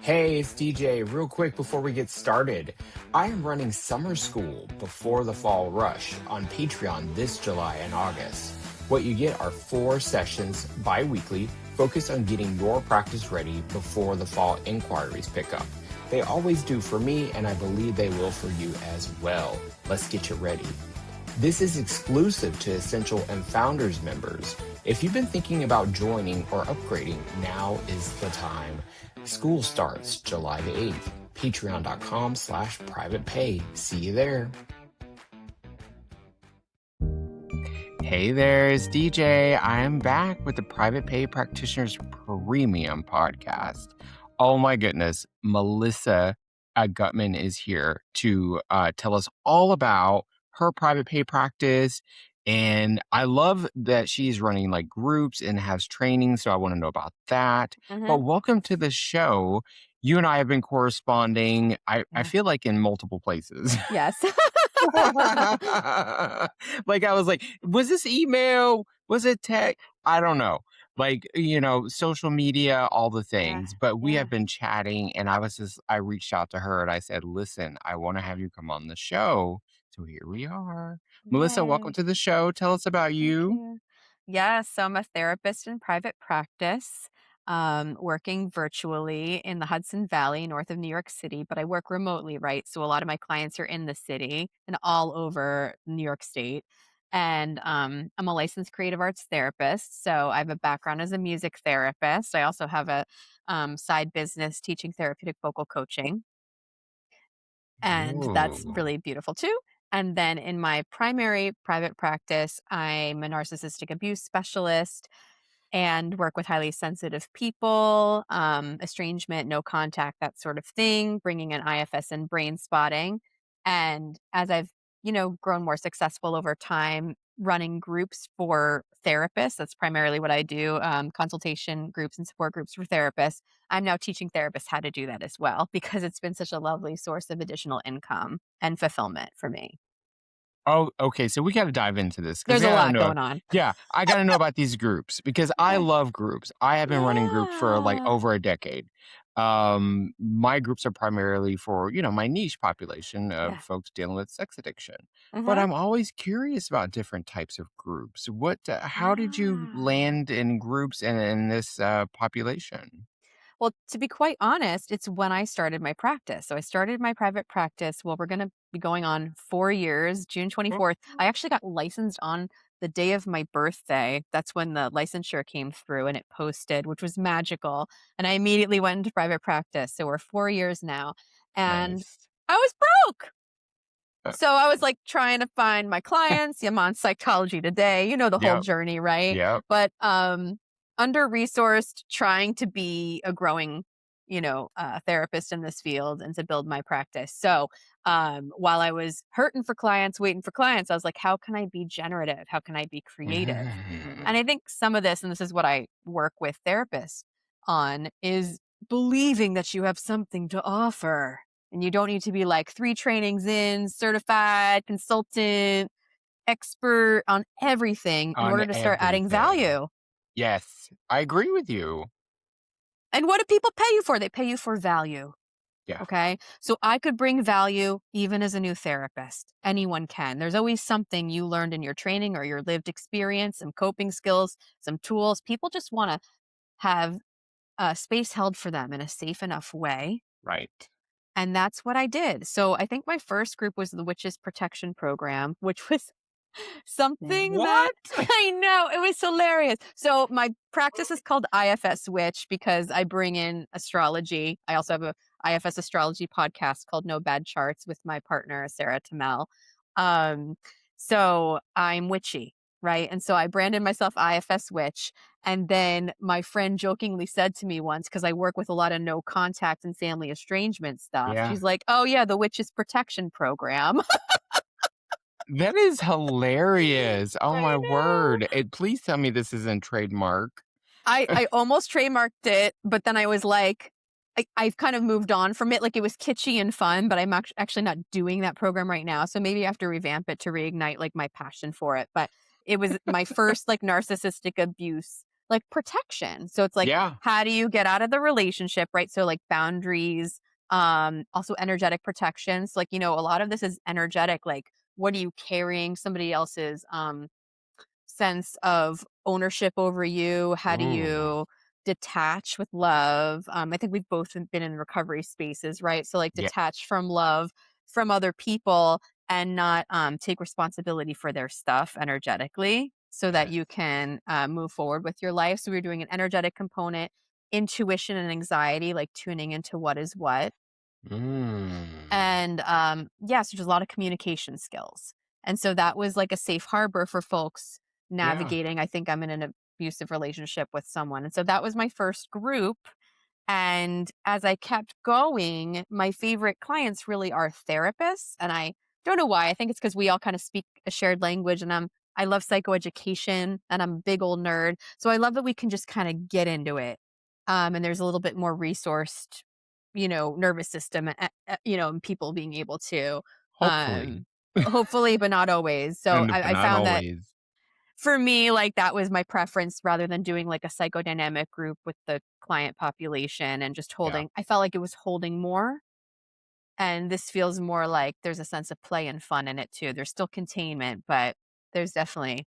Hey, it's DJ. Real quick before we get started, I am running summer school before the fall rush on Patreon this July and August. What you get are 4 sessions bi-weekly focused on getting your practice ready before the fall inquiries pick up. They always do for me, and I believe they will for you as well. Let's get you ready. This is exclusive to Essential and Founders members. If you've been thinking about joining or upgrading, now is the time. School starts July the 8th. Patreon.com/privatepay. See you there. Hey there, it's DJ. I am back with the Private Pay Practitioners Premium podcast. Oh my goodness, Melissa Guttman is here to tell us all about her private pay practice. And I love that she's running like groups and has training. So I want to know about that. But welcome to the show. You and I have been corresponding, I feel like in multiple places. Yes. Like I was like, was this email? Was it tech? I don't know. Like, social media, all the things. But we have been chatting and I reached out to her and I said, listen, I want to have you come on the show. So here we are. Melissa, welcome Yay. to the show. Tell us about Thank you. you. Yes, so I'm a therapist in private practice, working virtually in the Hudson Valley, north of New York City, but I work remotely, right? So a lot of my clients are in the city and all over New York State. And I'm a licensed creative arts therapist. So I have a background as a music therapist. I also have a side business teaching therapeutic vocal coaching. And that's Ooh. really beautiful too. And then in my primary private practice, I'm a narcissistic abuse specialist and work with highly sensitive people, estrangement, no contact, that sort of thing, bringing in IFS and brain spotting. And as I've, grown more successful over time, running groups for therapists, that's primarily what I do, consultation groups and support groups for therapists. I'm now teaching therapists how to do that as well because it's been such a lovely source of additional income and fulfillment for me. Oh, okay. So we got to dive into this because There's I a got to lot know. going on. Yeah, I got to know about these groups because I Okay. love groups. I have been running groups for like Yeah. over a decade. My groups are primarily for, my niche population of Yeah. folks dealing with sex addiction. But Uh-huh. I'm always curious about different types of groups. How did you Yeah. land in groups and in this population? Well, to be quite honest, it's when I started my practice. So I started my private practice. Well, we're going to be going on 4 years, June Oh, 24th. I actually got licensed on the day of my birthday. That's when the licensure came through and it posted, which was magical. And I immediately went into private practice. So we're 4 years now. And nice. I was broke. Uh, So I was like trying to find my clients. I'm on Psychology Today, the whole yep. journey, right? Yep. But under resourced, trying to be a growing, therapist in this field and to build my practice. So while I was hurting for clients, waiting for clients, I was like, how can I be generative? How can I be creative? And I think some of this, and this is what I work with therapists on, is believing that you have something to offer. And you don't need to be like 3 trainings in, certified, consultant, expert on everything in On order to start adding everything. value. Yes, I agree with you. And what do people pay you for? They pay you for value. Yeah. Okay. So I could bring value even as a new therapist. Anyone can. There's always something you learned in your training or your lived experience, some coping skills, some tools. People just want to have space held for them in a safe enough way. Right. And that's what I did. So I think my first group was the Witches Protection Program, which was something that What? I know, it was hilarious. So my practice is called IFS Witch because I bring in astrology. I also have a IFS astrology podcast called No Bad Charts with my partner, Sarah Tamel. Um, so I'm witchy, right? And so I branded myself IFS Witch. And then my friend jokingly said to me once, because I work with a lot of no contact and family estrangement stuff, Yeah. she's like, oh, yeah, the Witches Protection Program. That is hilarious. Oh I my know. word. Please tell me this isn't trademark. I almost trademarked it, but then I was like, I've kind of moved on from it. Like it was kitschy and fun, but I'm actually not doing that program right now. So maybe I have to revamp it to reignite like my passion for it. But it was my first like narcissistic abuse like protection. So it's like, Yeah. how do you get out of the relationship, right? So like boundaries, also energetic protections. Like, a lot of this is energetic. Like, what are you carrying somebody else's sense of ownership over you? How do Ooh. you detach with love? I think we've both been in recovery spaces, right? So, like, Yeah. detach from love from other people and not take responsibility for their stuff energetically so that Yes. you can move forward with your life. So, we're doing an energetic component, intuition and anxiety, like tuning into what is what. Mm. And, yeah, so there's a lot of communication skills. And so that was like a safe harbor for folks Yeah. navigating. I think I'm in an abusive relationship with someone. And so that was my first group. And as I kept going, my favorite clients really are therapists. And I don't know why. I think it's because we all kind of speak a shared language and I love psychoeducation and I'm a big old nerd. So I love that we can just kind of get into it. And there's a little bit more resourced, nervous system, and people being able to, um, Hopefully. hopefully, but not always. So And but I not found that always. for me, like, that was my preference rather than doing, like, a psychodynamic group with the client population and just Yeah. holding. I felt like it was holding more, and this feels more like there's a sense of play and fun in it too. There's still containment, but there's definitely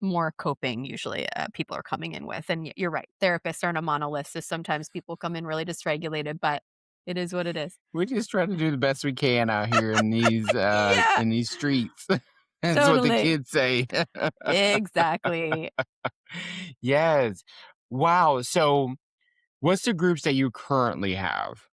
more coping usually, people are coming in with, and you're right, therapists aren't a monolith, so sometimes people come in really dysregulated, but it is what it is. We just try to do the best we can out here Yeah, in these streets. That's what the totally. kids say. Exactly. Yes. Wow. So, what's the groups that you currently have?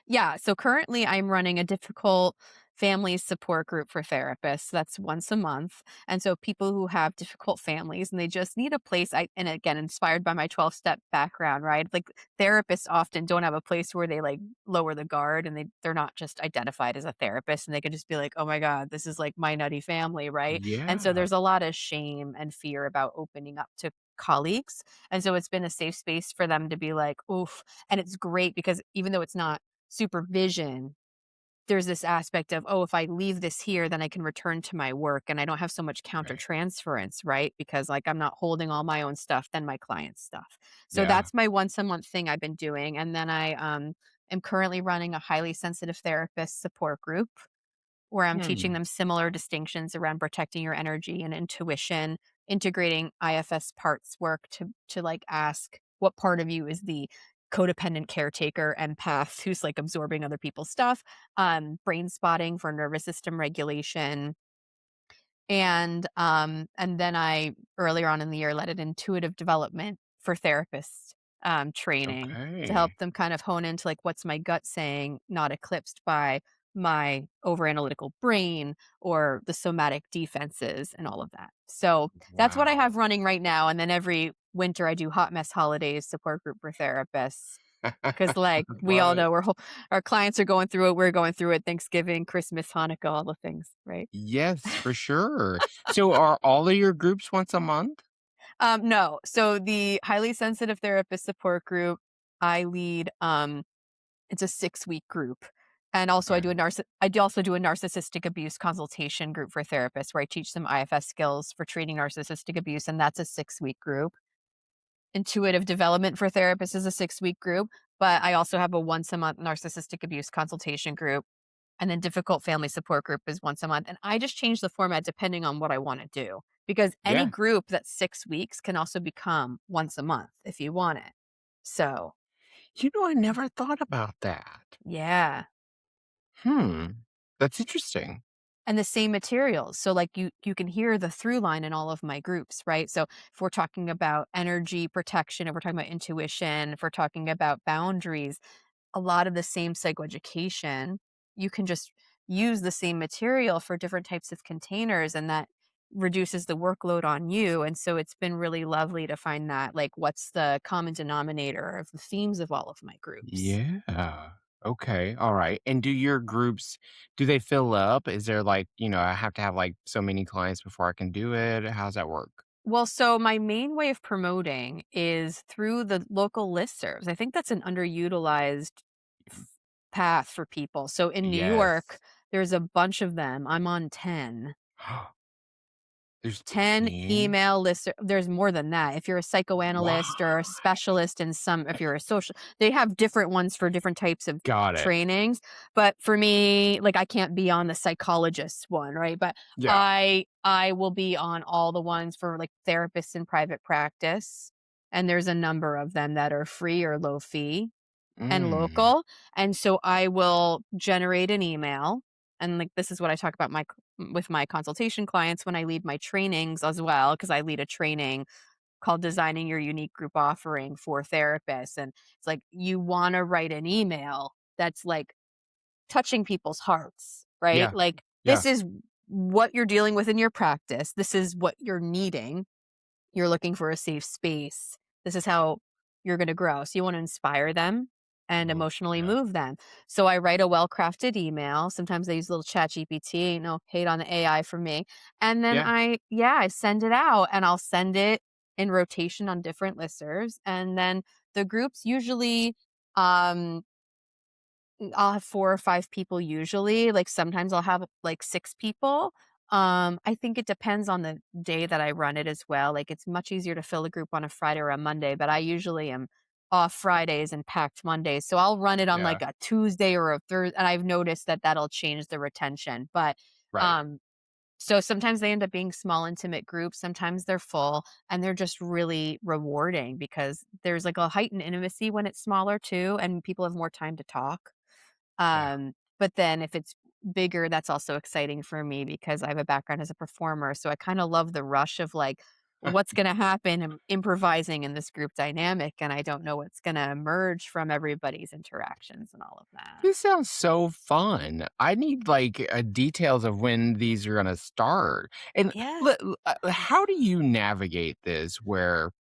Yeah. So currently I'm running a difficult family support group for therapists. That's once a month. And so people who have difficult families and they just need a place, and again, inspired by my 12-step background, right? Like therapists often don't have a place where they like lower the guard and they're not just identified as a therapist and they can just be like, oh my God, this is like my nutty family, right? And so Yeah. there's a lot of shame and fear about opening up to colleagues. And so it's been a safe space for them to be like, oof. And it's great because even though it's not supervision, there's this aspect of, oh, if I leave this here, then I can return to my work and I don't have so much Right. countertransference, right? Because like I'm not holding all my own stuff, then my client's stuff. So Yeah. that's my once a month thing I've been doing. And then I am currently running a highly sensitive therapist support group where I'm teaching Hmm. them similar distinctions around protecting your energy and intuition, integrating IFS parts work to like ask what part of you is the codependent caretaker empath who's like absorbing other people's stuff, brain spotting for nervous system regulation, and then I earlier on in the year led an intuitive development for therapists, training to help Okay. them kind of hone into like what's my gut saying, not eclipsed by my over analytical brain or the somatic defenses and all of that. So that's what I have Wow. running right now. And then every winter I do hot mess holidays support group for therapists. Cause like we Love all it. know our clients are going through it, we're going through it, Thanksgiving, Christmas, Hanukkah, all the things, right? Yes, for sure. So, are all of your groups once a month? No. So the highly sensitive therapist support group I lead, it's a 6-week group. And also Okay. I do also do a narcissistic abuse consultation group for therapists where I teach them IFS skills for treating narcissistic abuse, and that's a 6-week group. Intuitive development for therapists is a 6-week group, but I also have a once a month narcissistic abuse consultation group. And then difficult family support group is once a month. And I just change the format depending on what I want to do. Because any Yeah. group that's 6 weeks can also become once a month if you want it. So, I never thought about that. yeah. Hmm. That's interesting. And the same materials. So like you can hear the through line in all of my groups, right? So if we're talking about energy protection, if we're talking about intuition, if we're talking about boundaries, a lot of the same psychoeducation, you can just use the same material for different types of containers and that reduces the workload on you. And so it's been really lovely to find that like what's the common denominator of the themes of all of my groups. Yeah. Okay. All right. And do they fill up? Is there like, I have to have like so many clients before I can do it? How's that work? Well, so my main way of promoting is through the local listservs. I think that's an underutilized f- path for people. So in New York, Yes. there's a bunch of them. I'm on 10. There's 10 10? email lists. There's more than that. If you're a Wow. psychoanalyst or a specialist in some, if you're a social, they have different ones for different types of Got it. trainings. But for me, like I can't be on the psychologist one, right? But Yeah. I will be on all the ones for like therapists in private practice. And there's a number of them that are free or low fee and Mm. local. And so I will generate an email. And like this is what I talk about with my consultation clients when I lead my trainings as well, because I lead a training called Designing Your Unique Group Offering for Therapists. And it's like you want to write an email that's like touching people's hearts, right? Yeah. Like Yeah. this is what you're dealing with in your practice. This is what you're needing. You're looking for a safe space. This is how you're gonna grow. So you wanna inspire them and Ooh, emotionally yeah. move them. So I write a well-crafted email. Sometimes I use a little chat GPT, ain't no hate on the AI for me. And then Yeah. I send it out and I'll send it in rotation on different listservs. And then the groups usually, um I'll have 4 or 5 people usually, like, sometimes I'll have, like, 6 people. I think it depends on the day that I run it as well, like, it's much easier to fill a group on a Friday or a Monday, but I usually am off Fridays and packed Mondays, so I'll run it on, Yeah. like, a Tuesday or a Thursday, and I've noticed that that'll change the retention, but, Right. um so sometimes they end up being small, intimate groups, sometimes they're full, and they're just really rewarding because there's, like, a heightened intimacy when it's smaller too, and people have more time to talk. Yeah. But then if it's bigger, that's also exciting for me because I have a background as a performer. So I kind of love the rush of like, what's going to happen? I'm improvising in this group dynamic, and I don't know what's going to emerge from everybody's interactions and all of that. This sounds so fun. I need like details of when these are going to start. And Yeah. how do you navigate this where,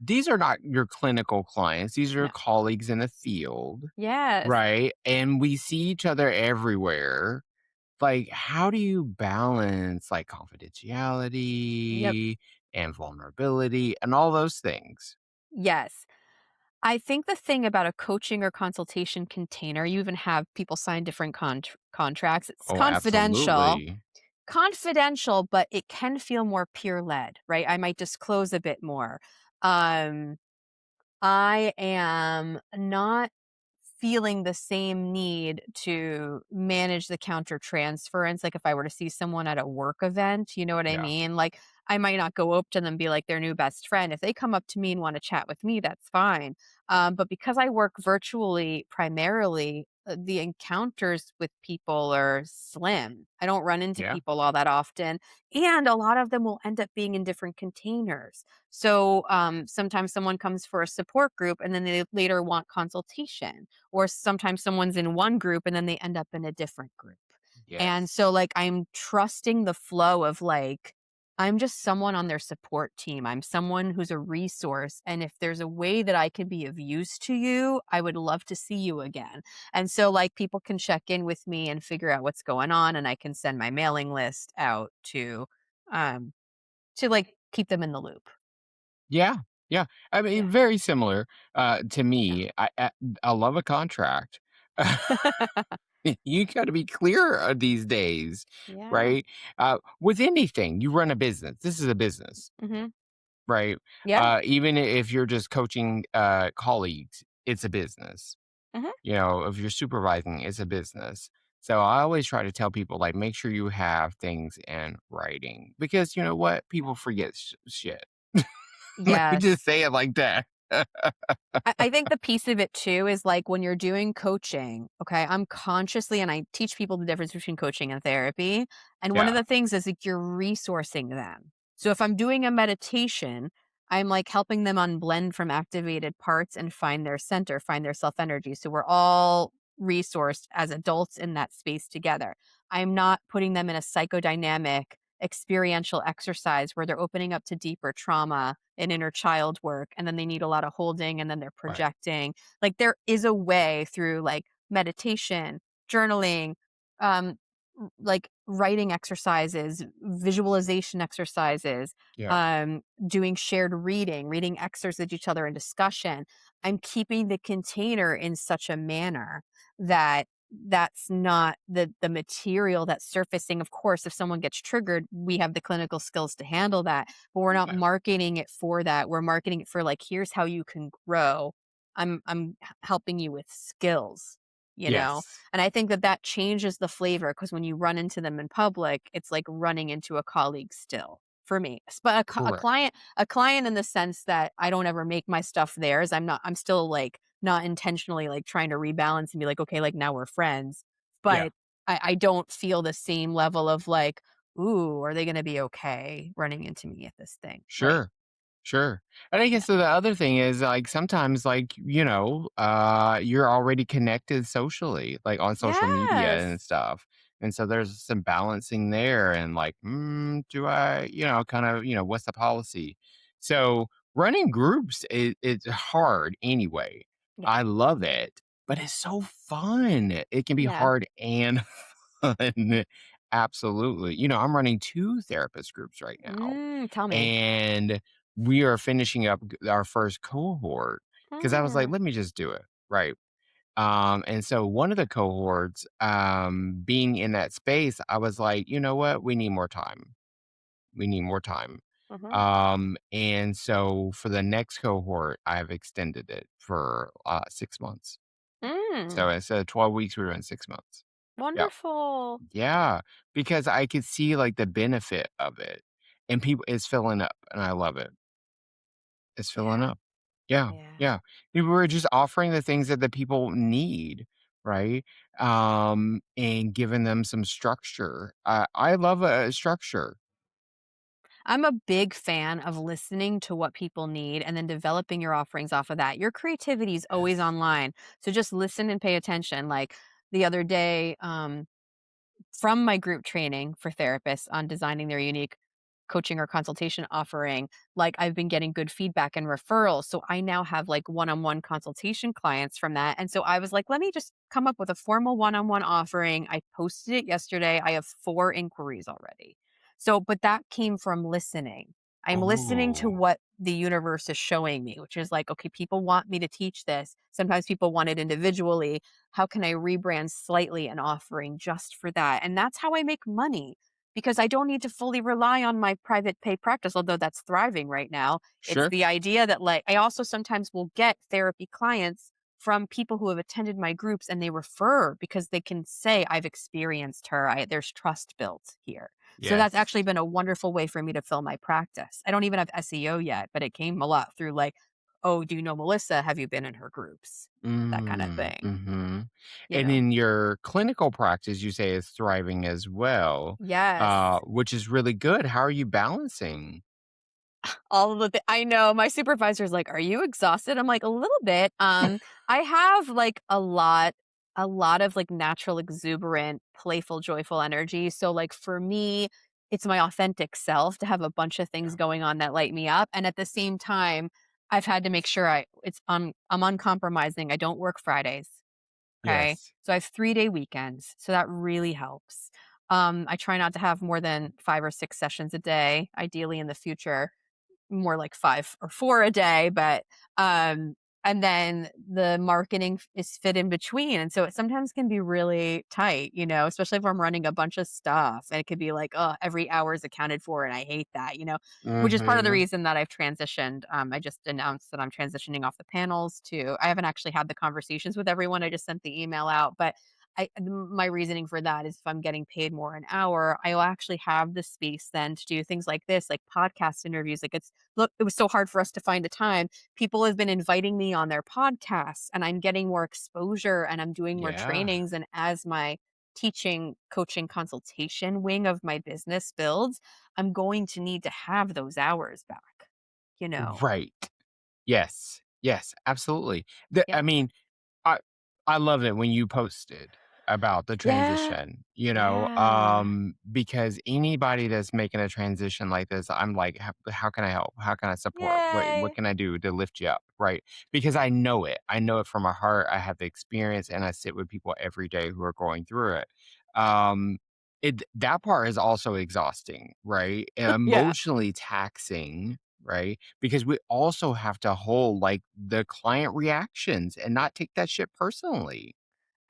these are not your clinical clients, these are No. colleagues in the field, Yes. right? And we see each other everywhere. Like, how do you balance like Yep. confidentiality and vulnerability and all those things? Yes. I think the thing about a coaching or consultation container, you even have people sign different contracts. It's Oh, confidential. absolutely. Confidential, but it can feel more peer led, right? I might disclose a bit more. Um, I am not feeling the same need to manage the counter transference. Like if I were to see someone at a work event, you know what I Yeah. mean? Like I might not go up to them and be like their new best friend. If they come up to me and want to chat with me, that's fine. But because I work virtually primarily, the encounters with people are slim. I don't run into Yeah. people all that often. And a lot of them will end up being in different containers. So sometimes someone comes for a support group and then they later want consultation, or sometimes someone's in one group and then they end up in a different group. And Yes. so like I'm trusting the flow of like I'm just someone on their support team. I'm someone who's a resource, and if there's a way that I can be of use to you, I would love to see you again. And so like people can check in with me and figure out what's going on, and I can send my mailing list out um to like keep them in the loop. Yeah, yeah. I Yeah. mean, very similar, to Yeah. me. I love a contract. You gotta be clear, these days, Yeah. right? With anything, you run a business. This is a business, Mhm. right? Yeah. Even if you're just coaching, colleagues, it's a business. Mhm. If you're supervising, it's a business. So I always try to tell people, like, make sure you have things in writing because you know what? People forget shit. Let me Yes. just say it like that. I think the piece of it too is like when you're doing coaching, okay, I'm consciously, and I teach people the difference between coaching and therapy. And one of Yeah, the things is like you're resourcing them. So if I'm doing a meditation, I'm like helping them unblend from activated parts and find their center, find their self energy. So we're all resourced as adults in that space together. I'm not putting them in a psychodynamic experiential exercise where they're opening up to deeper trauma and inner child work, and then they need a lot of holding, and then they're right. projecting. Like there is a way through like meditation, journaling, um like writing exercises, visualization exercises, Yeah, doing shared reading excerpts with each other in discussion. I'm keeping the container in such a manner that that's not the material that's surfacing. Of course, if someone gets triggered, we have the clinical skills to handle that, but we're not Yeah. marketing it for that. We're marketing it for, like, here's how you can grow. Helping you with skills, you know? Yes. And I think that that changes the flavor because when you run into them in public, it's like running into a colleague still for me. But Correct. a client in the sense that I don't ever make my stuff theirs. I'm still like not intentionally like trying to rebalance and be like, okay, like now we're friends. Yeah. But I don't feel the same level of like, ooh, are they gonna be okay running into me at this thing? Like, Sure. Sure. And I yeah. guess the other thing is like sometimes like, you're already connected socially, like on social media Yes. and stuff. And so there's some balancing there and like, do I, kind of, what's the policy? So running groups it's hard anyway. Yeah. I love it, but it's so fun. It can be Yeah. hard and fun. Absolutely. I'm running two therapist groups right now Tell me. and we are finishing up our first cohort because I was like, Mm, let me just do it. Right. And so one of the cohorts, being in that space, I was like, you know what? We need more time. We need more time. mhm. And so for the next cohort, I've extended it for 6 months. Mm, So instead of 12 weeks, we were in 6 months. Yeah. wonderful. Yeah. Because I could see like the benefit of it and people it's filling up and I love it. It's filling Yeah. up. Yeah, Yeah. yeah. We were just offering the things that the people need, right? And giving them some structure. I love a structure. I'm a big fan of listening to what people need and then developing your offerings off of that. Your creativity is always Yes. online. So just listen and pay attention. Like the other day, from my group training for therapists on designing their unique coaching or consultation offering, like I've been getting good feedback and referrals. So I now have like one-on-one consultation clients from that. And so I was like, let me just come up with a formal one-on-one offering. I posted it yesterday. I have 4 inquiries already. So, but that came from listening. I'm listening to Oh, what the universe is showing me, which is like, okay, people want me to teach this. Sometimes people want it individually. How can I rebrand slightly an offering just for that? And that's how I make money because I don't need to fully rely on my private pay practice, although that's thriving right now. It's sure. the idea that, like, I also sometimes will get therapy clients from people who have attended my groups and they refer because they can say, I've experienced her. There's trust built here. So that's Yes. actually been a wonderful way for me to fill my practice. I don't even have SEO yet, but it came a lot through like, oh, do you know Melissa? Have you been in her groups? That kind of thing, Mhm. you And know? in your clinical practice, you say is thriving as well, Yes. which is really good. How are you balancing? All of I know, my supervisor's like, "Are you exhausted?" I'm like, "A little bit." I have, like, a lot of, like, natural, exuberant, playful, joyful energy, so, like, for me, it's my authentic self to have a bunch of things going on that light me up, and at the same time, I've had to make sure I'm uncompromising, I don't work Fridays, okay? Yes. So I have 3-day weekends, so that really helps. I try not to have more than 5 or 6 sessions a day, ideally in the future more like 5 or 4 a day, but, and then the marketing is fit in between, and so it sometimes can be really tight, especially if I'm running a bunch of stuff, and it could be like, oh, every hour is accounted for, and I hate that, which is part of the Mhm. reason that I've transitioned. I just announced that I'm transitioning off the panels to I haven't actually had the conversations with everyone, I just sent the email out, but my reasoning for that is if I'm getting paid more an hour, I'll actually have the space then to do things like this, like podcast interviews. Like look, it was so hard for us to find the time. People have been inviting me on their podcasts and I'm getting more exposure and I'm doing more Yeah. trainings. And as my teaching, coaching, consultation wing of my business builds, I'm going to need to have those hours back, you know? Right. Yes. Yes, absolutely. The I Yeah. mean, I I love it when you posted about the Yeah. transition, Yeah. because anybody that's making a transition like this, I'm like, how can I help? How can I support? What Yay. can I do to lift you up? Right. Because I know it. I know it from my heart. I have the experience and I sit with people every day who are going through it. Um, that part is also exhausting, right? And Yeah. emotionally taxing, right? Because we also have to hold like the client reactions and not take that shit personally.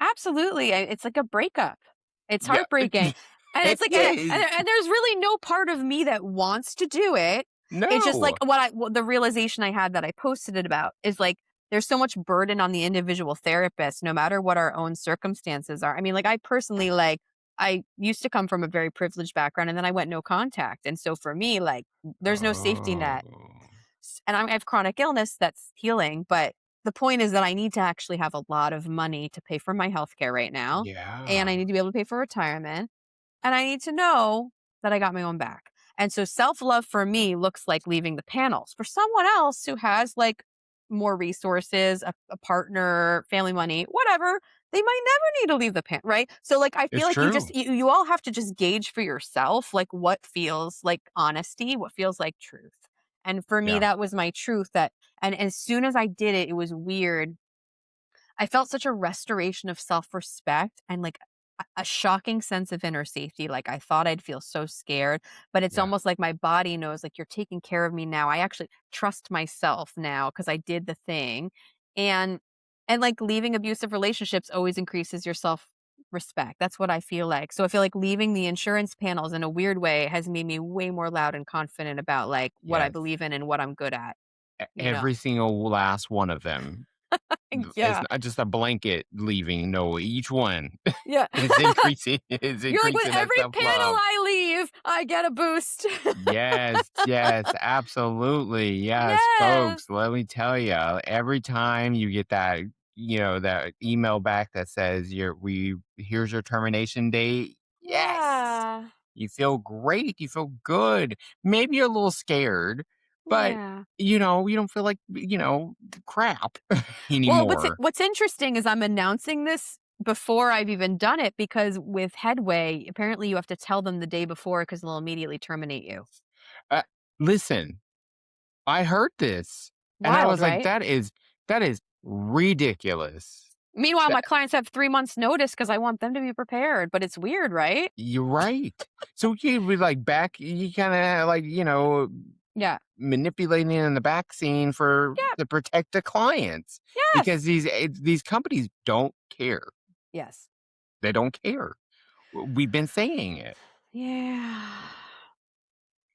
Absolutely, it's like a breakup. It's Yeah. heartbreaking, and It it's like is. and there's really no part of me that wants to do it. It's just like No. what the realization I had that I posted it about is like, there's so much burden on the individual therapist, no matter what our own circumstances are. I mean, like, I personally, like, I used to come from a very privileged background, and then I went no contact, and so for me, like, there's no safety net. Oh. And I have chronic illness that's healing, but the point is that I need to actually have a lot of money to pay for my healthcare right now, and I Yeah. need to be able to pay for retirement, and I need to know that I got my own back. And so self-love for me looks like leaving the panels. For someone else who has like more resources, a partner, family money, whatever, they might never need to leave the pan, right? So like I feel It's like true. you all have to just gauge for yourself like what feels like honesty, what feels like truth. And for me Yeah. that was my truth, that and as soon as I did it, it was weird. I felt such a restoration of self-respect and like a shocking sense of inner safety. Like I thought I'd feel so scared, but it's Yeah. almost like my body knows like you're taking care of me now. I actually trust myself now because I did the thing. And like leaving abusive relationships always increases your self-respect. That's what I feel like. So I feel like leaving the insurance panels in a weird way has made me way more loud and confident about like what I Yes. believe in and what I'm good at, you know. Every single last one of them. It's Yeah. not just a blanket leaving. No, each one Yeah. is increasing is You're like, with increasing that every panel self-love. I leave, I get a boost. Yes, yes, absolutely. Yes, Yes. folks, let me tell you, every time you get that, that email back that says here's your termination date. Yes. Yeah. You feel great, you feel good. Maybe you're a little scared, but Yeah. you don't feel like, crap Well, anymore. what's interesting is I'm announcing this before I've even done it because with Headway, apparently you have to tell them the day before because they'll immediately terminate you. Uh, Listen, I heard this and I Wild, was like, right? that is ridiculous. Meanwhile, my clients have 3 months notice because I want them to be prepared, but it's weird, right? You're right. So you be like back, you kind of like, Yeah. manipulating in the back scene for Yeah. to protect the clients because Yes. these companies don't care. Yes. They don't care. We've been saying it, Yeah.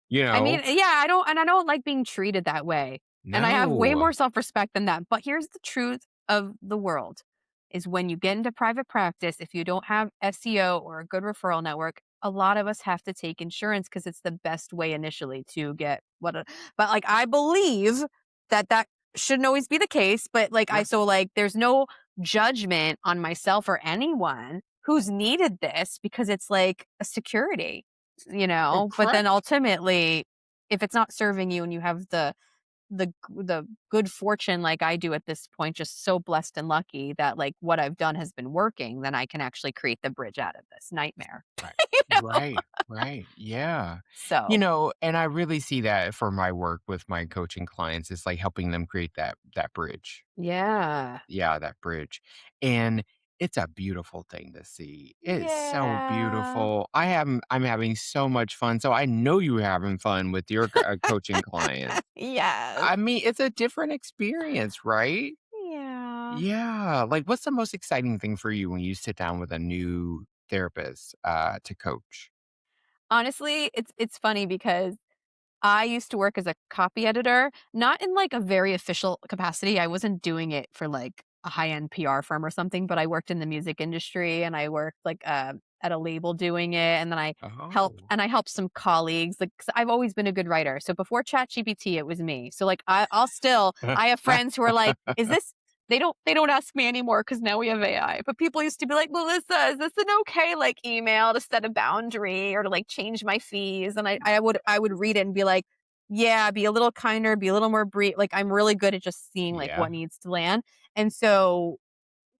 you I mean, know. yeah, I don't like being treated that way, and I have way No. more self-respect than that, but here's the truth of the world, is when you get into private practice, if you don't have SEO or a good referral network, a lot of us have to take insurance because it's the best way initially to get but, like, I believe that that shouldn't always be the case, but, like, Yeah. there's no judgment on myself or anyone who's needed this because it's like a security. But then Correct. ultimately, if it's not serving you and you have the good fortune like I do at this point, just so blessed and lucky that like what I've done has been working, then I can actually create the bridge out of this nightmare. Right. you know? Right. Right. Yeah. So And I really see that for my work with my coaching clients. It's like helping them create that bridge. yeah. Yeah, that bridge. And it's a beautiful thing to see. It's so Yeah. beautiful. I'm having so much fun. So I know you're having fun with your coaching clients. Yes. I mean, it's a different experience, right? Yeah. Yeah. Like, what's the most exciting thing for you when you sit down with a new therapist to coach? Honestly, it's funny because I used to work as a copy editor, not in like a very official capacity. I wasn't doing it for like a high-end PR firm or something, but I worked in the music industry and I worked like at a label doing it. And then Oh. I helped some colleagues. Like 'cause I've always been a good writer. So before ChatGPT, it was me. So like I have friends who are like, is this they don't ask me anymore because now we have AI. But people used to be like, Melissa, is this an okay like email to set a boundary or to like change my fees? And I would read it and be like, yeah, be a little kinder, be a little more brief. Like I'm really good at just seeing like Yeah. what needs to land. And so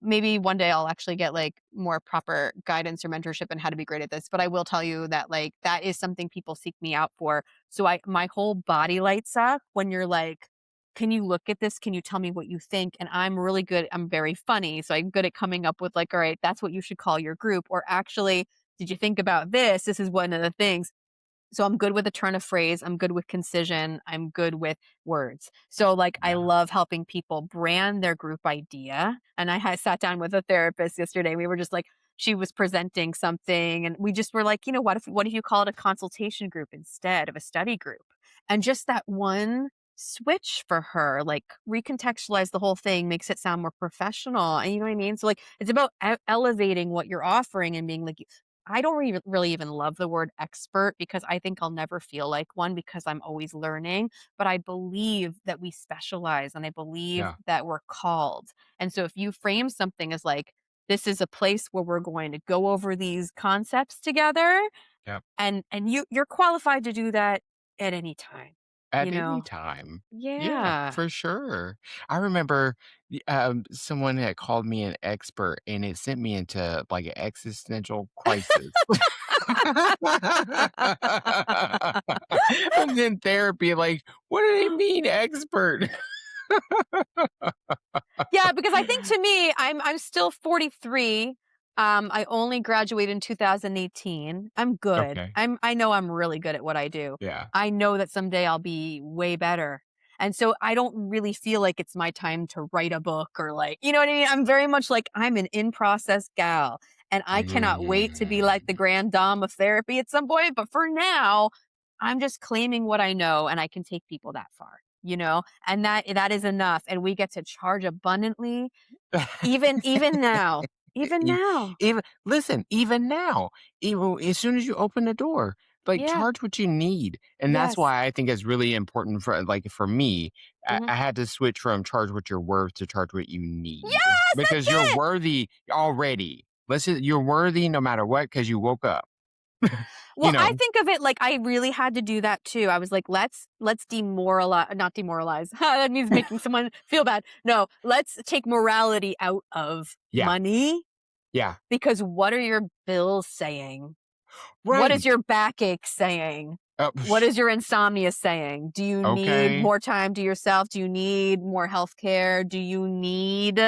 maybe one day I'll actually get like more proper guidance or mentorship on how to be great at this. But I will tell you that like that is something people seek me out for. So my whole body lights up when you're like, can you look at this? Can you tell me what you think? And I'm really good. I'm very funny. So I'm good at coming up with like, all right, that's what you should call your group. Or actually, did you think about this? This is one of the things. So I'm good with a turn of phrase, I'm good with concision, I'm good with words. So, like, I Yeah. love helping people brand their group idea, and I had sat down with a therapist yesterday, we were just like she was presenting something, and we just were like, what if you call it a consultation group instead of a study group? And just that one switch for her, like, recontextualize the whole thing, makes it sound more professional, and you know what I mean? So, like, it's about elevating what you're offering and being like, I don't really even love the word expert because I think I'll never feel like one because I'm always learning, but I believe that we specialize and I believe Yeah. that we're called. And so if you frame something as like, this is a place where we're going to go over these concepts together, Yeah. and you're qualified to do that at any time, you At any know? time. Yeah, Yeah. for sure. I remember someone had called me an expert and it sent me into like an existential crisis. I'm in therapy, like, what do they mean, expert? Yeah, because I think to me, I'm still 43. I only graduated in 2018. I'm good. Okay. I know I'm really good at what I do. Yeah. I know that someday I'll be way better. And so I don't really feel like it's my time to write a book or like, you know what I mean? I'm very much like I'm an in process gal and I cannot wait to be like Mm. the grand dame of therapy at some point. But for now, I'm just claiming what I know and I can take people that far, and that is enough. And we get to charge abundantly even now. Even E now. even listen, even now, even as soon as you open the door, like, Yeah. charge what you need, and that's Yes. why I think it's really important for like, for me, Mhm. I had to switch from charge what you're worth to charge what you need, Yes, because you're that's it! worthy already. You're worthy no matter what because you woke up, you Well, I know? think of it like I really had to do that too. I was like, let's demoralize, not demoralize. That means making someone feel bad. No, let's take morality out of Yeah, money yeah, because what are your bills saying? What is right. your backache saying? What is your insomnia saying? Do you need Okay. more time to yourself? Do you need more healthcare? Do you need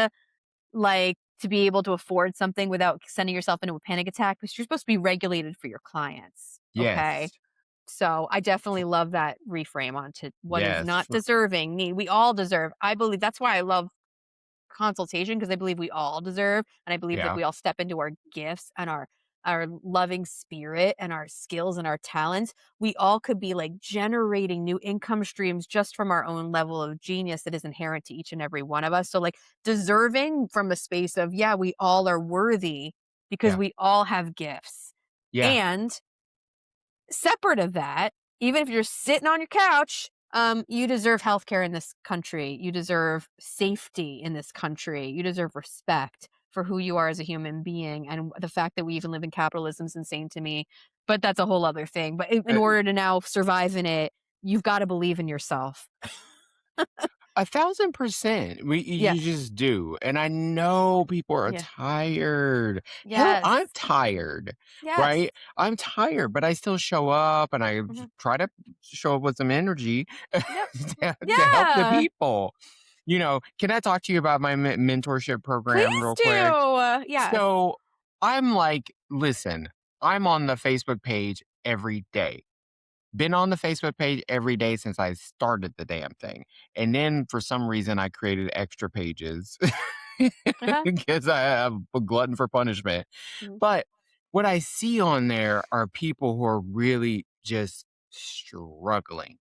like to be able to afford something without sending yourself into a panic attack? Because you're supposed to be regulated for your clients. Okay. Yes. So I F definitely love that reframe onto what is yes, not deserving need. We all deserve. I believe that's why I love consultation because I believe we all deserve, and I believe that yeah, we all step into our gifts and our loving spirit and our skills and our talents. We all could be like generating new income streams just from our own level of genius that is inherent to each and every one of us. So like deserving from a space of yeah, we all are worthy because yeah, we all have gifts. yeah, And separate of that, even if you're sitting on your couch, you deserve healthcare in this country. You deserve safety in this country. You deserve respect for who you are as a human being. And the fact that we even live in capitalism is insane to me. But that's a whole other thing. But in uh, order to now survive in it, you've got to believe in yourself. 1,000%. You Yes. just do, and I know people are Yeah. tired. Hell, I'm Yes. tired, Yes. right? I'm tired, but I still show up, and I Mhm. try to show up with some energy Yep. to help the Yeah. people. Can I talk to you about my mentorship program Please real quick? do. Yes. So, I'm like, listen, I'm on the Facebook page every day. Been on the Facebook page every day since I started the damn thing. And then for some reason I created extra pages Uh-huh. because I am a glutton for punishment. Mhm. But what I see on there are people who are really just struggling.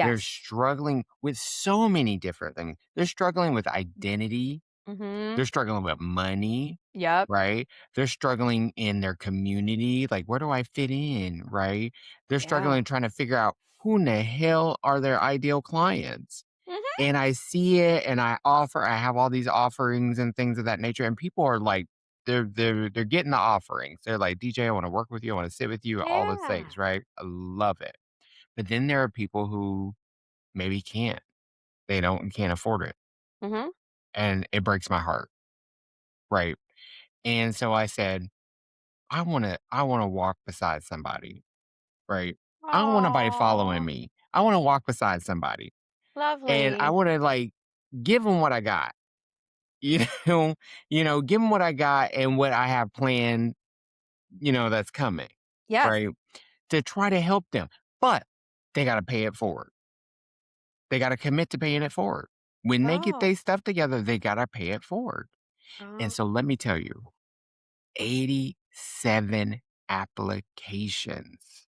They're Yes. struggling with so many different things. They're struggling with identity. Mhm. They're struggling with money, Yep. right? They're struggling in their community, like, "Where do I fit in?" Right? They're Yeah. struggling trying to figure out who in the hell are their ideal clients. Mhm. And I see it and I have all these offerings and things of that nature, and people are like, they're getting the offerings. They're like, "DJ, I wanna work with you, I wanna sit with you," all those Yeah. things, right? I love it. But then there are people who maybe can't. They don't can't afford it, Mhm. and it breaks my heart, right? And so I said, I wanna walk beside somebody, right? I don't want nobody following Aw, me. I wanna walk beside somebody, and I lovely. wanna, like, give them what I got, you know? Give them what I got and what I have planned, that's coming, Yes. right? to try to help them, but they got to pay it forward. They got to commit to paying it forward. When they get Oh. their stuff together, they got to pay it forward. And Oh. so let me tell you, 87 applications.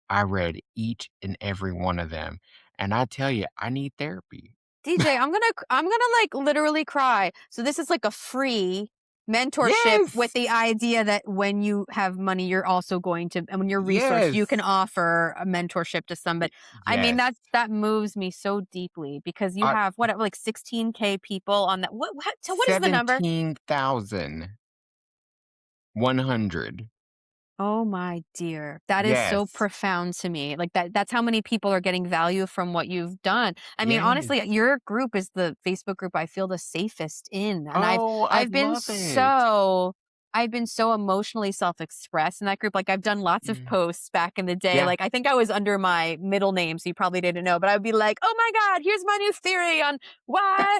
I read each and every one of them. And I tell you, I need therapy. DJ, I'm gonna like literally cry. So this is like a free mentorship with Yes. the idea that when you have money, you're also going to, and when you're resourced, you can Yes. offer a mentorship to somebody. I mean, Yes. that moves me so deeply because you I have what, like 16K people on that. So what is the number? 17,100. Oh my dear. That is so Yes. profound to me. Like that's how many people are getting value from what you've done. I mean, honestly, Yes. your group is the Facebook group I feel the safest in. And Oh, I I've been love it. so emotionally self-expressed in that group. Like I've done lots of Mm. posts back in the day. Yeah. Like I think I was under my middle name, so you probably didn't know, but I would be like, "Oh my God, here's my new theory on why,"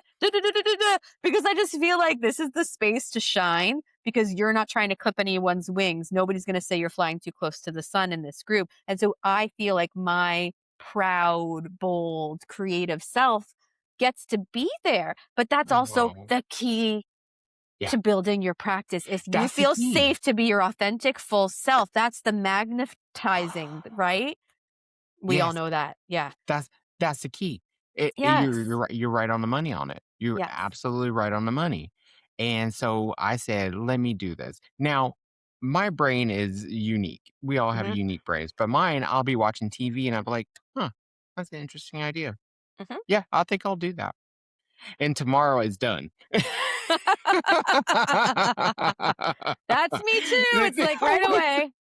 because I just feel like this is the space to shine because you're not trying to clip anyone's wings. Nobody's going to say you're flying too close to the sun in this group. And so I feel like my proud, bold, creative self gets to be there. But that's also Oh, the key yeah. to building your practice. If you That's the feel key. safe to be your authentic, full self, that's the magnetizing, right? We all Yes. know that. Yeah. That's the key. You're Yes. right, you're right on the money on it. You're Yes. absolutely right on the money. And so I said, "Let me do this." Now, my brain is unique. We all have Hmm. unique brains, but mine, I'll be watching TV and I'll be like, "Huh, that's an interesting idea. Hmm. Yeah, I think I'll do that." And tomorrow is done. That's me too. It's like right away.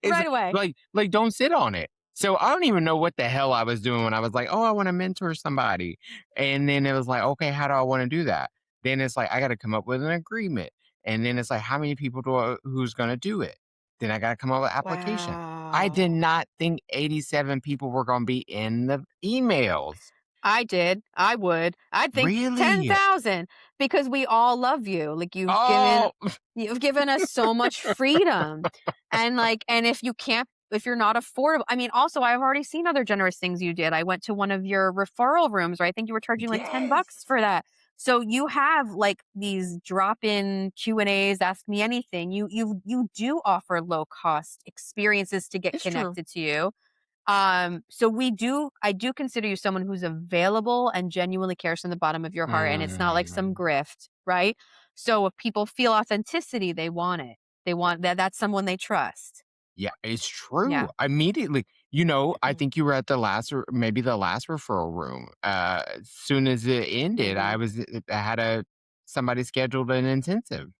It's Right away. like, don't sit on it. So I don't even know what the hell I was doing when I was like, "Oh, I wanna mentor somebody." And then it was like, "Okay, how do I wanna do that?" Then it's like, I gotta come up with an agreement. And then it's like, how many people who's gonna do it? Then I gotta come up with application. I did Wow. not think 87 people were gonna be in the emails. I did. I would. I'd think Really? 10,000 because we all love you. Like Oh, you've given us so much freedom. And like and if you're not affordable. I mean, also I've already seen other generous things you did. I went to one of your referral rooms, right? I think you were charging like 10 yes. bucks for that. So you have like these drop-in Q&As, ask me anything. You do offer low cost experiences to get It's true. connected to you. So I do consider you someone who's available and genuinely cares from the bottom of your heart, and it's not like some Mm. grift, right? So if people feel authenticity, they want it. They want that's someone they trust. Yeah, it's true. Yeah. Immediately, I think you were at the last or maybe the last referral room. As soon as it ended, Hmm. I had somebody scheduled an intensive.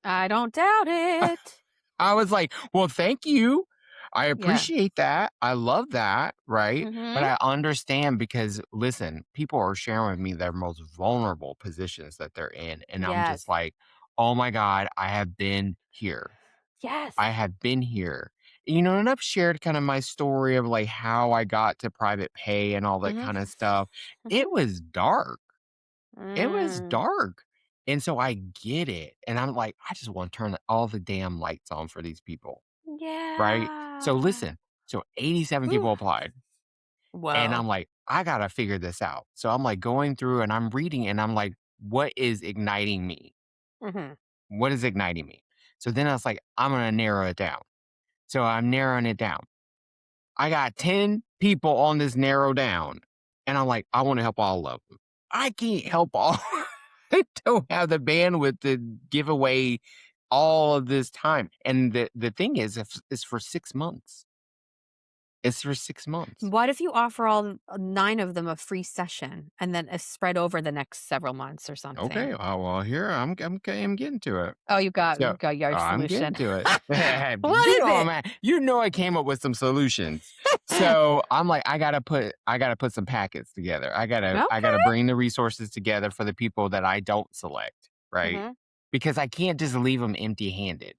I don't doubt it. I was like, "Well, thank you. I Yeah. appreciate that. I love that." Right? But Hmm. I understand because listen, people are sharing with me their most vulnerable positions that they're in, and I'm just Yes. like, "Oh my god, I have been here." Yes. I have been here. And I've shared kind of my story of like how I got to private pay and all that Hmm. kind of stuff. Hmm. It was dark. It was Mm. dark. And so I get it. And I'm like, I just want to turn all the damn lights on for these people. Right. So Yeah. listen, so 87 Whew. people applied. And Whoa. I'm like, I got to figure this out. So I'm like going through and I'm reading and I'm like, what is igniting me? Hmm. What is igniting me? So then I was like, I'm going to narrow it down. So I'm narrowing it down. I got 10 people on this narrow down, and I'm like, I wanna help all of them. I can't help all I don't have the bandwidth to give away all of this time, and the thing is, if it's for 6 months. It's for 6 months. What if you offer all 9 of them a free session and then spread over the next several months or Okay, something? well, here, I'm getting to it. Oh, you So, got your I'm solution. getting to it. What is it? I came up with some solutions. So, I'm like, I gotta put some packets together. I gotta Okay. bring the resources together for the people that I don't select, right? Mhm. Because I can't just leave them empty-handed.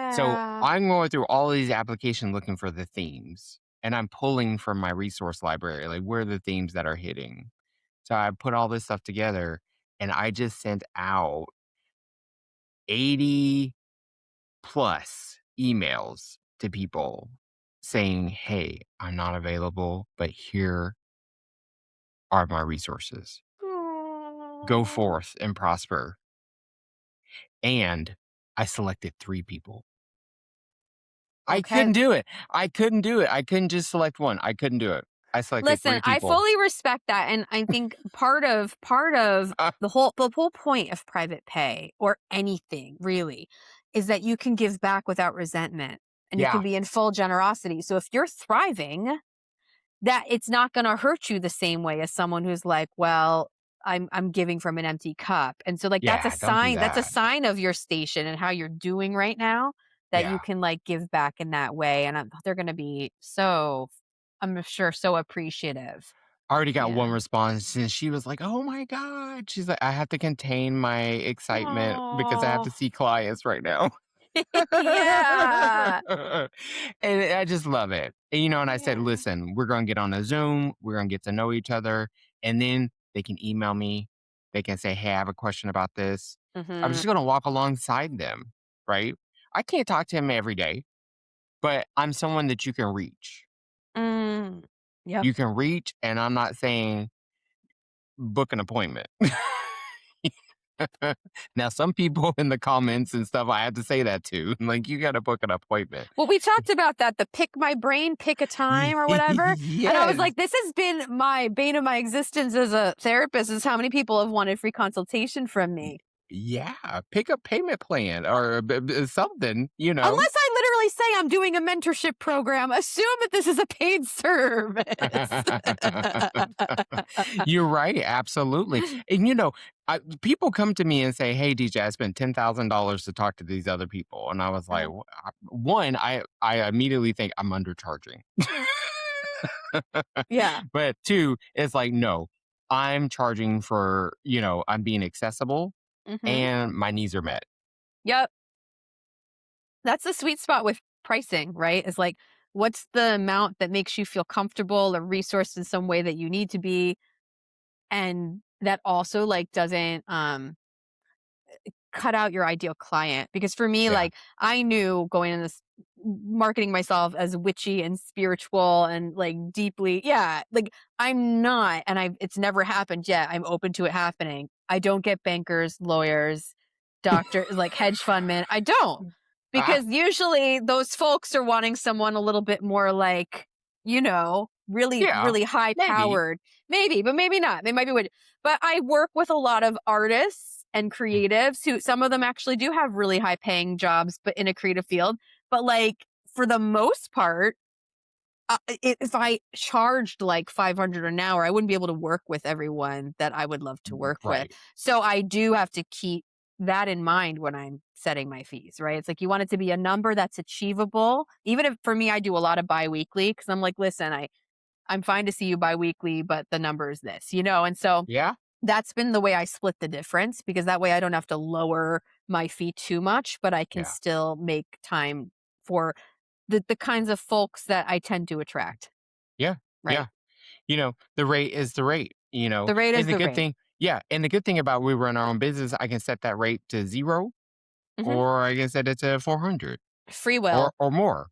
So, Yeah. I'm going through all of these applications looking for the themes, and I'm pulling from my resource library, like, where are the themes that are hitting? So, I put all this stuff together, and I just sent out 80 plus emails to people saying, "Hey, I'm not available, but here are my resources. Go Oh, forth and prosper." And I selected 3 people. I okay. couldn't do it. I couldn't do it. I couldn't just select 1. I couldn't do it. I selected Listen, 3 I people. fully respect that, and I think part of Uh, the whole point of private pay or anything really is that you can give back without resentment and you can yeah, be in full generosity. So if you're thriving, that it's not gonna hurt you the same way as someone who's like, "Well, I'm giving from an empty cup." And so, like, yeah, don't do that's a that. sign of your station and how you're doing right now that you Yeah. can, like, give back in that way, and they're gonna be so I'm sure so appreciative. I already got Yeah. one response, and she was like, "Oh my god." She's like, "I have to contain my excitement because I have Oh. to see clients right now." Yeah. And I just love it. And I said, Yeah. "Listen, we're gonna get on a Zoom, we're gonna get to know each other, and then they can email me. They can say, 'Hey, I have a question about this.'" I'm Mhm. just gonna walk alongside them, right? I can't talk to him every day, but I'm someone that you can reach. Mm. Yep. You can reach, and I'm not saying book an appointment. Now, some people in the comments and stuff, I have to say that to. Like, you got to book an appointment. Well, we talked about that, the pick my brain, pick a time or whatever. And I was Yes. like, this has been my bane of my existence as a therapist is how many people have wanted free consultation from me. Yeah. Pick a payment plan or something. Unless I literally say I'm doing a mentorship program, assume that this is a paid service. You're right. Absolutely. And, people come to me and say, "Hey, DJ, I spent $10,000 to talk to these other people." And I was like, Uh-huh. one, I immediately think I'm undercharging. Yeah. But two, it's like, no, I'm charging I'm being accessible Mhm. and my needs are met. Yep. That's the sweet spot with pricing, right? Is like, what's the amount that makes you feel comfortable or resourced in some way that you need to be, and that also like doesn't cut out your ideal client. Because for me, Yeah. like I knew going in this marketing myself as witchy and spiritual and like deeply, yeah, like I'm not, and it's never happened yet. I'm open to it happening. I don't get bankers, lawyers, doctors, like hedge fund men. I don't, Ah, because usually those folks are wanting someone a little bit more like, really, yeah, really high maybe. powered. Maybe, but maybe not. They might be but I work with a lot of artists and creatives who some of them actually do have really high paying jobs, but in a creative field. But like for the most part, if I charged like 500 an hour, I wouldn't be able to work with everyone that I would love to work with. Right. So I do have to keep that in mind when I'm setting my fees, right? It's like you want it to be a number that's achievable. Even if for me, I do a lot of biweekly because I'm like, listen, I'm fine to see you biweekly, but the number is this, And so Yeah. that's been the way I split the difference because that way I don't have to lower my fee too much, but I can Yeah. still make time for the kinds of folks that I tend to attract, Yeah. right? Yeah. The rate is the rate. The rate is And the the good rate. thing, yeah. And the good thing about we run our own business, I can set that rate to 0 Mhm. or I can set it to 400 Free or, will. or more.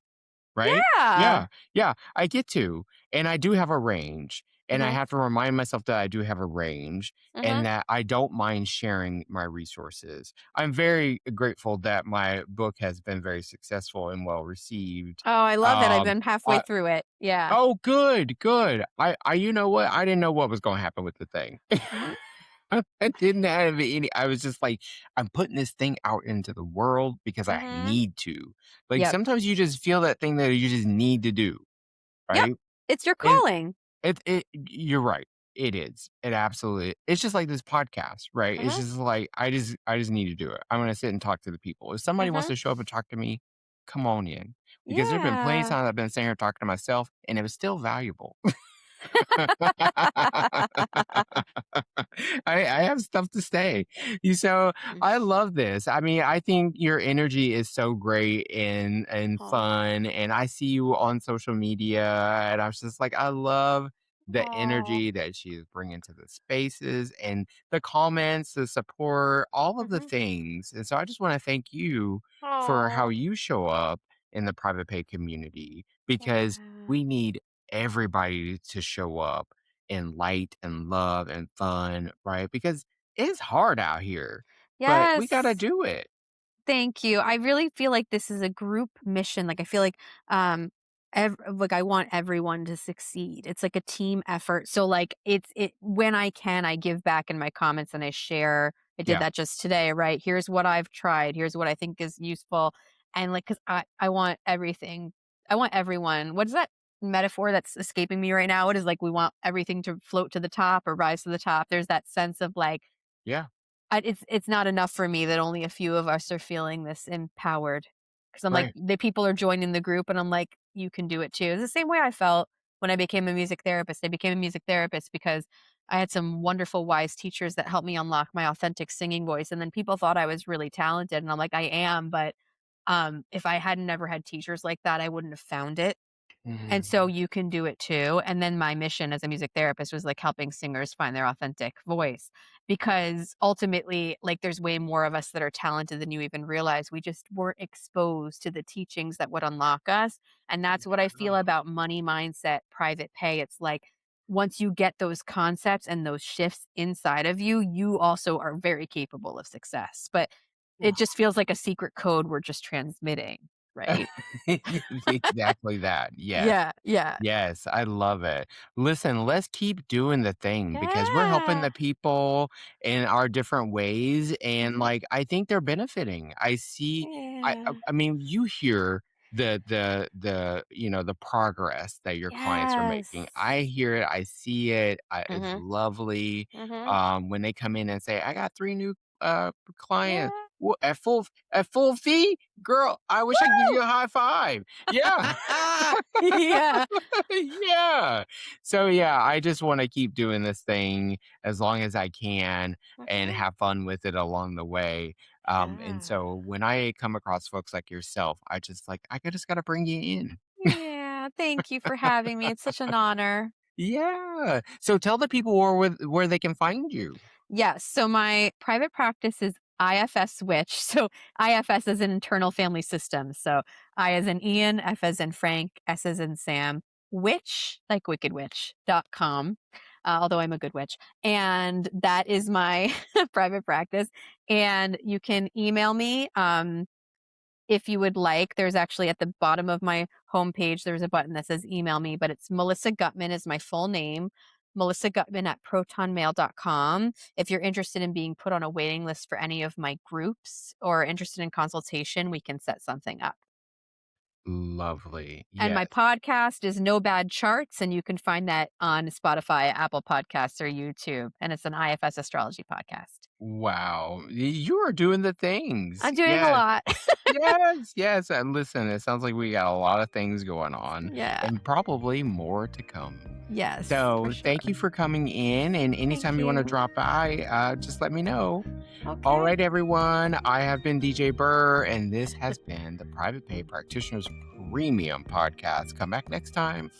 Right? Yeah. Yeah, yeah, I get to, and I do have a range, and I Mhm. have to remind myself that I do have a range and Mhm. that I don't mind sharing my resources. I'm very grateful that my book has been very successful and well received. Oh, I love it. I've Um, been halfway I through it. Yeah. Oh, good, good. You know what? I didn't know what was gonna happen with the thing. Mhm. I didn't have any. I was just like, I'm putting this thing out into the world because I Mhm. need to. Like Yep. sometimes you just feel that thing that you just need to do, Yep. right? It's your And calling. you're right. It is. It absolutely. It's just like this podcast, right? It's Mhm. just like I just need to do it. I'm gonna sit and talk to the people. If somebody wants Mhm. to show up and talk to me, come on in. Because there've been plenty of Yeah. times I've been sitting here talking to myself, and it was still valuable. I have stuff to say. So I love this. I mean, I think your energy is so great and Oh. fun. And I see you on social media, and I was just like, I love the Oh. energy that she is bringing to the spaces and the comments, the support, all of the Mhm. things. And so I just want to thank you for how Oh. you show up in the private pay community because Yeah. we need everybody to show up in light and love and fun, right? Because it's hard out here, but we got to Yes. do it. Thank you. I really feel like this is a group mission. Like I feel like like I want everyone to succeed. It's like a team effort. So like it when I can I give back in my comments and I share. I did Yeah. that just today, right? Here's what I've tried. Here's what I think is useful. And like cuz I want everything. I want everyone. What is that metaphor that's escaping me right now? What is like we want everything to float to the top or rise to the top. There's that sense of like Yeah. it's not enough for me that only a few of us are feeling this empowered. Because 'cause I'm like, Right. the people are joining the group, and I'm like, "You can do it too." It's the same way I felt when I became a music therapist. I became a music therapist because I had some wonderful, wise teachers that helped me unlock my authentic singing voice, and then people thought I was really talented, and I'm like, "I am," but, if I hadn't never had teachers like that, I wouldn't have found it. And so Mhm. you can do it too. And then my mission as a music therapist was like helping singers find their authentic voice because ultimately, like, there's way more of us that are talented than you even realize. We just weren't exposed to the teachings that would unlock us. And that's what I feel about money mindset, private pay. It's like once you get those concepts and those shifts inside of you, you also are very capable of success. But it just feels like a secret code we're just transmitting, right? Exactly that. Yes. Yeah, yeah. Yes, I love it. Listen, let's keep doing the thing because we're helping Yeah. the people in our different ways, and, Mhm. like, I think they're benefiting. I see Yeah. I mean, you hear the progress that your clients are making. I Yes. hear it, I see it, it's Mhm, lovely, mhm. when they come in and say, "I got 3 new, clients." Yeah. "Wha at full fee? Girl, I wish I could give you Woo! a high five." Yeah. Yeah. Yeah. So, yeah, I just wanna keep doing this thing as long as I can and Mhm. have fun with it along the way. And Yeah. so when I come across folks like yourself, I just like, I just gotta bring you in. Yeah, thank you for having me, it's such an honor. Yeah. So tell the people where they can find you. Yes. So my private practice is IFS Switch. So IFS is an internal family system. So I as in Ian, F as in Frank, S as in Sam, witch, like Wicked Witch.com. Although I'm a good witch. And that is my private practice. And you can email me. If you would like, there's actually at the bottom of my homepage, there's a button that says email me, but it's Melissa Guttman is my full name. Melissa Guttman at protonmail.com. If you're interested in being put on a waiting list for any of my groups or interested in consultation, we can set something up. Lovely. And my Yes. podcast is No Bad Charts, and you can find that on Spotify, Apple Podcasts, or YouTube. And it's an IFS astrology podcast. Wow. You are doing the things. I'm doing a Yes. lot. Yes, yes, and listen, it sounds like we got a lot of things going on Yeah. and probably more to come. Yes, for So, thank you sure. for coming in, and Thank anytime you wanna you. drop by, just let me know. Okay. Alright, everyone, I have been DJ Burr, and this has been the Private Pay Practitioners Premium Podcast. Come back next time.